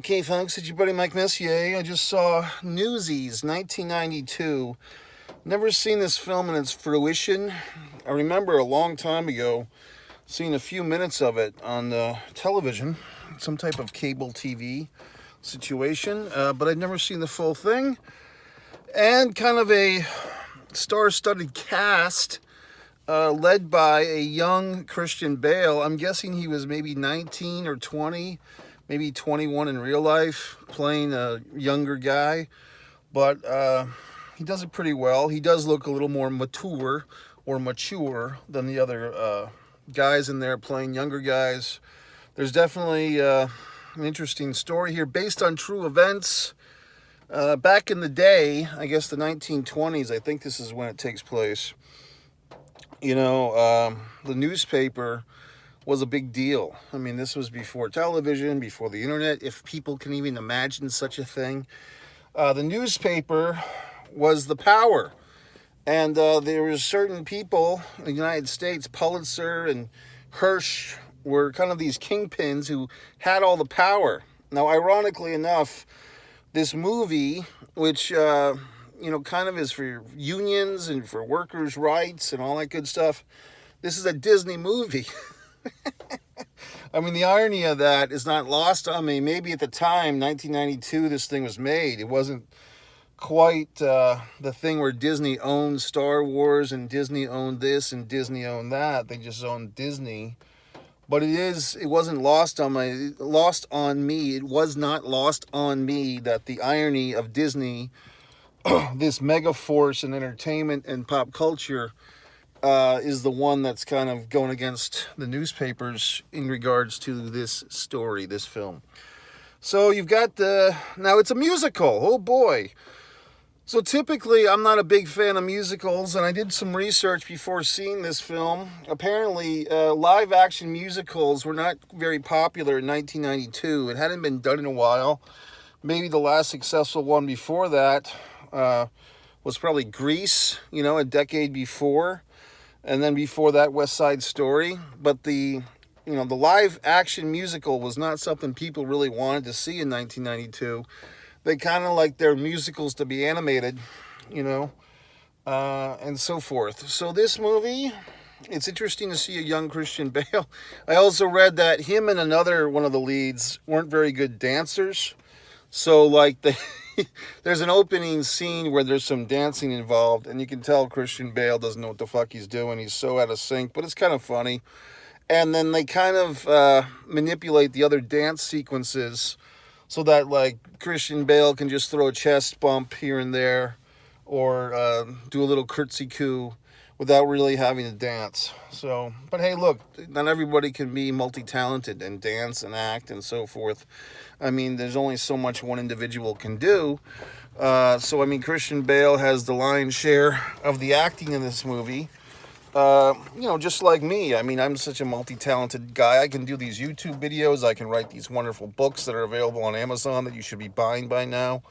Okay, folks, it's your buddy Mike Messier. I just saw Newsies, 1992. Never seen this film in its fruition. I remember a long time ago seeing a few minutes of it on television, some type of cable TV situation, but I'd never seen the full thing. And kind of a star-studded cast led by a young Christian Bale. I'm guessing he was maybe 19 or 20, maybe 21 in real life, playing a younger guy. But he does it pretty well. He does look a little more mature than the other guys in there playing younger guys. There's definitely an interesting story here based on true events. Back in the day, I guess the 1920s, I think this is when it takes place. You know, the newspaper was a big deal. I mean, this was before television, before the internet, if people can even imagine such a thing. The newspaper was the power. And there were certain people in the United States, Pulitzer and Hirsch, were kind of these kingpins who had all the power. Now, ironically enough, this movie, which, kind of is for unions and for workers' rights and all that good stuff, this is a Disney movie. I mean, the irony of that is not lost on me. Maybe at the time, 1992, this thing was made. It wasn't quite the thing where Disney owned Star Wars and Disney owned this and Disney owned that. They just owned Disney. But it wasn't lost on me. It was not lost on me that the irony of Disney, this mega force in entertainment and pop culture, is the one that's kind of going against the newspapers in regards to this story, this film. So you've got now it's a musical. Oh boy. So typically, I'm not a big fan of musicals, and I did some research before seeing this film. Apparently, live-action musicals were not very popular in 1992. It hadn't been done in a while. Maybe the last successful one before that was probably Grease, a decade before. And then before that, West Side Story. But the live-action musical was not something people really wanted to see in 1992. They kind of like their musicals to be animated, and so forth. So this movie, it's interesting to see a young Christian Bale. I also read that him and another one of the leads weren't very good dancers. So there's an opening scene where there's some dancing involved, and you can tell Christian Bale doesn't know what the fuck he's doing. He's so out of sync, but it's kind of funny. And then they kind of manipulate the other dance sequences so that, Christian Bale can just throw a chest bump here and there or do a little curtsy coo without really having to dance. So, but hey, look, not everybody can be multi-talented and dance and act and so forth. I mean, there's only so much one individual can do. Christian Bale has the lion's share of the acting in this movie. Just like me. I mean, I'm such a multi-talented guy. I can do these YouTube videos. I can write these wonderful books that are available on Amazon that you should be buying by now.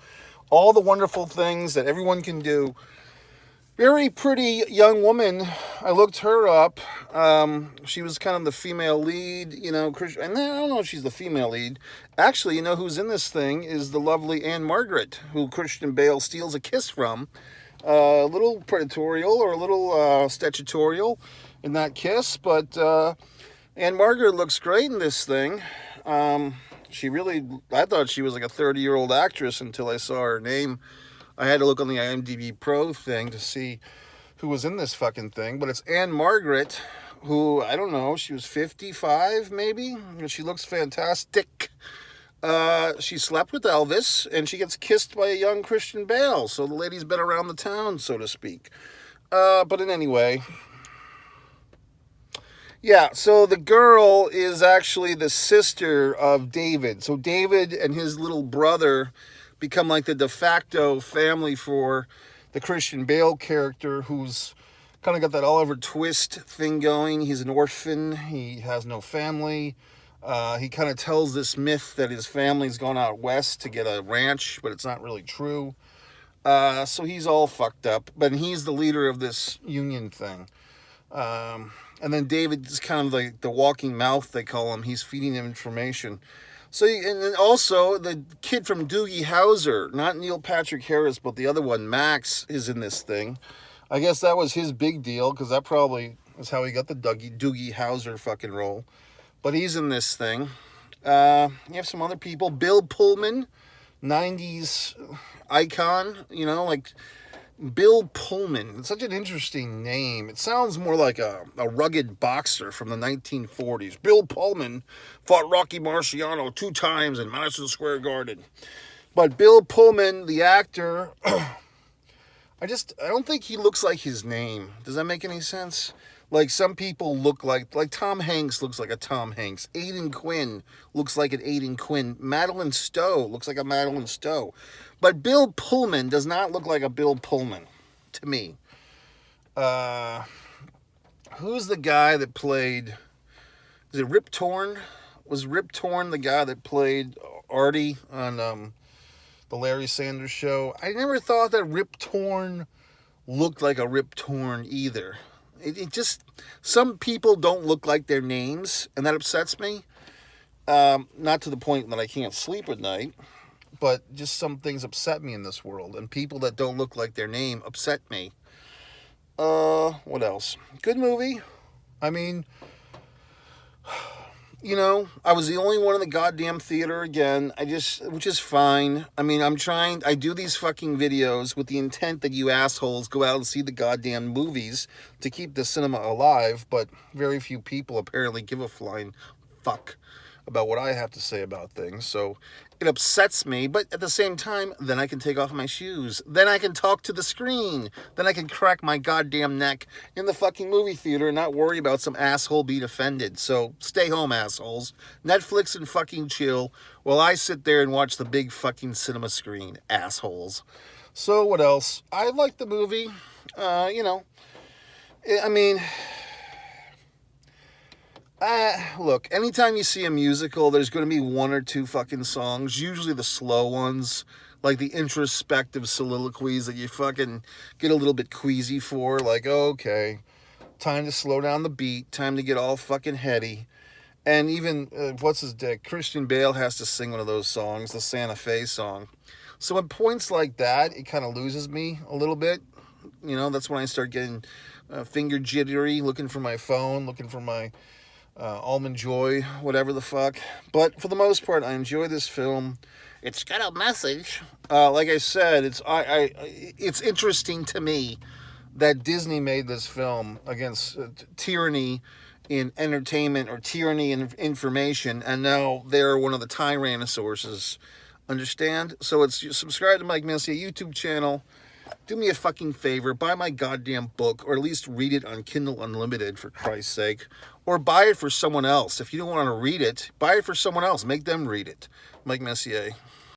All the wonderful things that everyone can do. Very pretty young woman. I looked her up. She was kind of the female lead, and I don't know if she's the female lead. Actually, who's in this thing is the lovely Anne Margaret, who Christian Bale steals a kiss from. A little predatorial or a little statutorial in that kiss, but Anne Margaret looks great in this thing. I thought she was like a 30-year-old actress until I saw her name. I had to look on the IMDb Pro thing to see who was in this fucking thing, but it's Anne Margaret, who, I don't know, she was 55 maybe, and she looks fantastic. She slept with Elvis, and she gets kissed by a young Christian Bale, so the lady's been around the town, so to speak. But in any way, yeah, so the girl is actually the sister of David. So David and his little brother become like the de facto family for the Christian Bale character, who's kind of got that Oliver Twist thing going. He's an orphan. He has no family. He kind of tells this myth that his family's gone out west to get a ranch, but it's not really true. So he's all fucked up, but he's the leader of this union thing. And then David is kind of like the walking mouth, they call him. He's feeding him information. So, and then also the kid from Doogie Howser, not Neil Patrick Harris, but the other one, Max, is in this thing. I guess that was his big deal because that probably is how he got the Doogie Howser fucking role. But he's in this thing. You have some other people. Bill Pullman, 90s icon, like Bill Pullman. It's such an interesting name. It sounds more like a rugged boxer from the 1940s. Bill Pullman fought Rocky Marciano 2 times in Madison Square Garden. But Bill Pullman, the actor, I don't think he looks like his name. Does that make any sense? Like some people look like Tom Hanks looks like a Tom Hanks. Aidan Quinn looks like an Aidan Quinn. Madeline Stowe looks like a Madeline Stowe. But Bill Pullman does not look like a Bill Pullman to me. Who's the guy that played... Is it Rip Torn? Was Rip Torn the guy that played Artie on the Larry Sanders Show? I never thought that Rip Torn looked like a Rip Torn either. It just... Some people don't look like their names, and that upsets me. Not to the point that I can't sleep at night, but just some things upset me in this world, and people that don't look like their name upset me. What else? Good movie. I mean, I was the only one in the goddamn theater again. Which is fine. I mean, I do these fucking videos with the intent that you assholes go out and see the goddamn movies to keep the cinema alive, but very few people apparently give a flying fuck about what I have to say about things. So it upsets me, but at the same time, then I can take off my shoes. Then I can talk to the screen. Then I can crack my goddamn neck in the fucking movie theater and not worry about some asshole being offended. So stay home, assholes. Netflix and fucking chill while I sit there and watch the big fucking cinema screen, assholes. So what else? I like the movie. I mean... Look, anytime you see a musical, there's going to be 1 or 2 fucking songs, usually the slow ones, like the introspective soliloquies that you fucking get a little bit queasy for, like, okay, time to slow down the beat, time to get all fucking heady. And even, what's his dick, Christian Bale has to sing one of those songs, the Santa Fe song. So at points like that, it kind of loses me a little bit. That's when I start getting finger jittery, looking for my phone, looking for my... Almond Joy, whatever the fuck. But for the most part, I enjoy this film. It's got a message. Like I said, it's interesting to me that Disney made this film against tyranny in entertainment or tyranny in information, and now they're one of the tyrannosaurus. Understand? So subscribe to Mike Messier YouTube channel. Do me a fucking favor, buy my goddamn book, or at least read it on Kindle Unlimited, for Christ's sake. Or buy it for someone else. If you don't want to read it, buy it for someone else. Make them read it. Mike Messier.